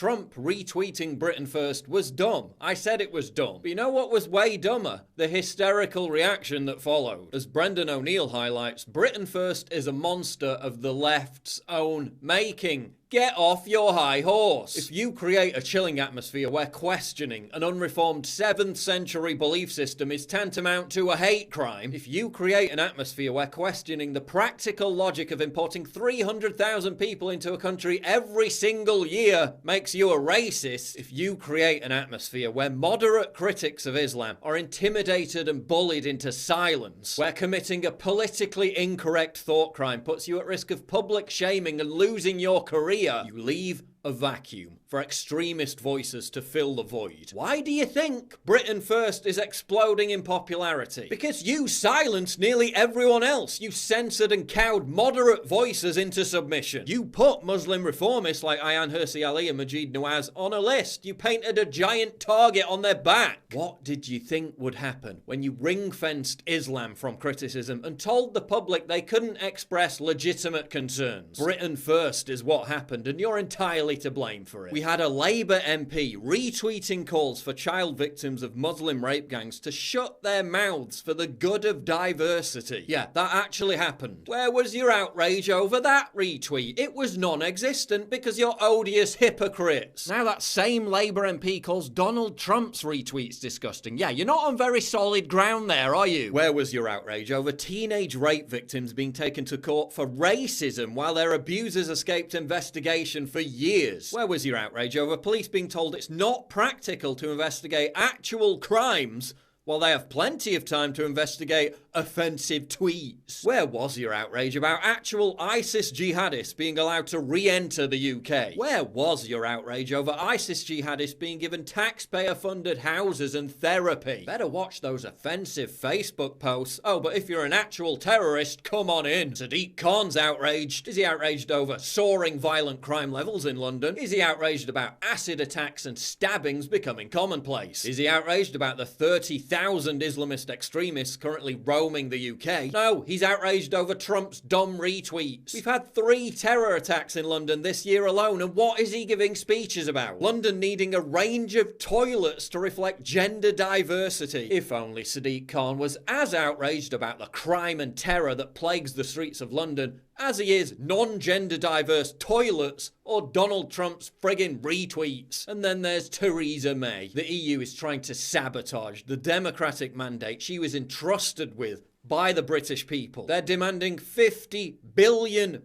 Trump retweeting Britain First was dumb. I said it was dumb. But you know what was way dumber? The hysterical reaction that followed. As Brendan O'Neill highlights, Britain First is a monster of the left's own making. Get off your high horse. If you create a chilling atmosphere where questioning an unreformed 7th century belief system is tantamount to a hate crime, if you create an atmosphere where questioning the practical logic of importing 300,000 people into a country every single year makes you a racist, if you create an atmosphere where moderate critics of Islam are intimidated and bullied into silence, where committing a politically incorrect thought crime puts you at risk of public shaming and losing your career, you leave a vacuum for extremist voices to fill the void. Why do you think Britain First is exploding in popularity? Because you silenced nearly everyone else. You censored and cowed moderate voices into submission. You put Muslim reformists like Ayaan Hirsi Ali and Majid Nawaz on a list. You painted a giant target on their back. What did you think would happen when you ring-fenced Islam from criticism and told the public they couldn't express legitimate concerns? Britain First is what happened, and you're entirely to blame for it. We had a Labour MP retweeting calls for child victims of Muslim rape gangs to shut their mouths for the good of diversity. Yeah, that actually happened. Where was your outrage over that retweet? It was non-existent because you're odious hypocrites. Now that same Labour MP calls Donald Trump's retweets disgusting. Yeah, you're not on very solid ground there, are you? Where was your outrage over teenage rape victims being taken to court for racism while their abusers escaped investigation for years? Where was your outrage over police being told it's not practical to investigate actual crimes while they have plenty of time to investigate offensive tweets? Where was your outrage about actual ISIS jihadists being allowed to re-enter the UK? Where was your outrage over ISIS jihadists being given taxpayer-funded houses and therapy? Better watch those offensive Facebook posts. Oh, but if you're an actual terrorist, come on in. Sadiq Khan's outraged. Is he outraged over soaring violent crime levels in London? Is he outraged about acid attacks and stabbings becoming commonplace? Is he outraged about the 30,000 Islamist extremists currently roaming the UK? No, he's outraged over Trump's dumb retweets. We've had 3 terror attacks in London this year alone, and what is he giving speeches about? London needing a range of toilets to reflect gender diversity. If only Sadiq Khan was as outraged about the crime and terror that plagues the streets of London as he is non-gender diverse toilets or Donald Trump's friggin' retweets. And then there's Theresa May. The EU is trying to sabotage the democratic mandate she was entrusted with by the British people. They're demanding £50 billion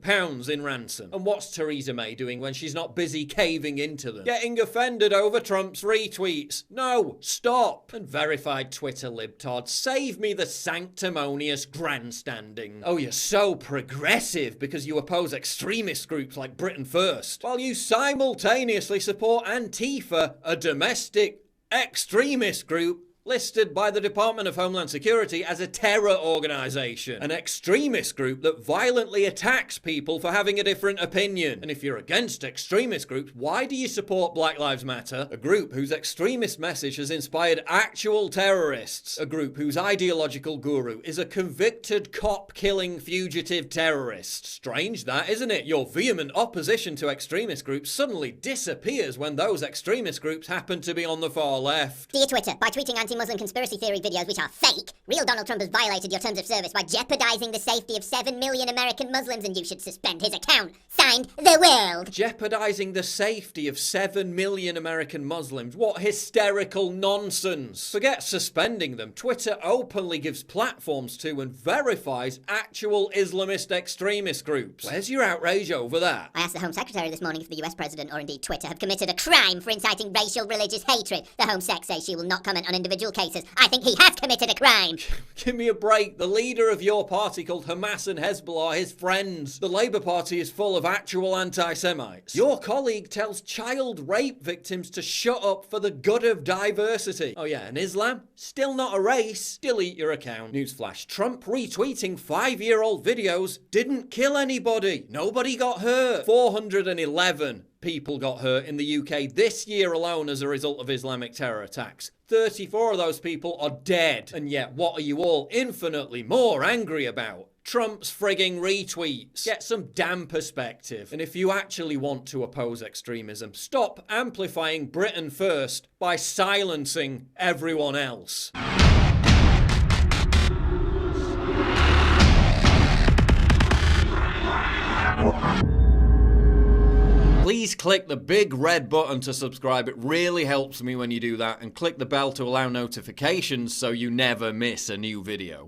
in ransom. And what's Theresa May doing when she's not busy caving into them? Getting offended over Trump's retweets. No, stop. And verified Twitter libtards, save me the sanctimonious grandstanding. Oh, you're so progressive because you oppose extremist groups like Britain First, while you simultaneously support Antifa, a domestic extremist group listed by the Department of Homeland Security as a terror organization, an extremist group that violently attacks people for having a different opinion. And if you're against extremist groups, why do you support Black Lives Matter, a group whose extremist message has inspired actual terrorists, a group whose ideological guru is a convicted cop-killing fugitive terrorist? Strange that, isn't it? Your vehement opposition to extremist groups suddenly disappears when those extremist groups happen to be on the far left. Dear Twitter, by tweeting anti-Muslim conspiracy theory videos which are fake, real Donald Trump has violated your terms of service by jeopardizing the safety of 7 million American Muslims, and you should suspend his account. Signed, The World. Jeopardizing the safety of 7 million American Muslims? What hysterical nonsense. Forget suspending them. Twitter openly gives platforms to and verifies actual Islamist extremist groups. Where's your outrage over that? I asked the Home Secretary this morning if the US President, or indeed Twitter, have committed a crime for inciting racial religious hatred. The Home Sec says she will not comment on individual cases. I think he has committed a crime. Give me a break. The leader of your party called Hamas and Hezbollah his friends. The Labour Party is full of actual anti-Semites. Your colleague tells child rape victims to shut up for the good of diversity. Oh yeah, and Islam? Still not a race. Delete your account. Newsflash. Trump retweeting 5-year-old videos didn't kill anybody. Nobody got hurt. 411 people got hurt in the UK this year alone as a result of Islamic terror attacks. 34 of those people are dead. And yet, what are you all infinitely more angry about? Trump's frigging retweets. Get some damn perspective. And if you actually want to oppose extremism, stop amplifying Britain first by silencing everyone else. Please click the big red button to subscribe. It really helps me when you do that. And click the bell to allow notifications so you never miss a new video.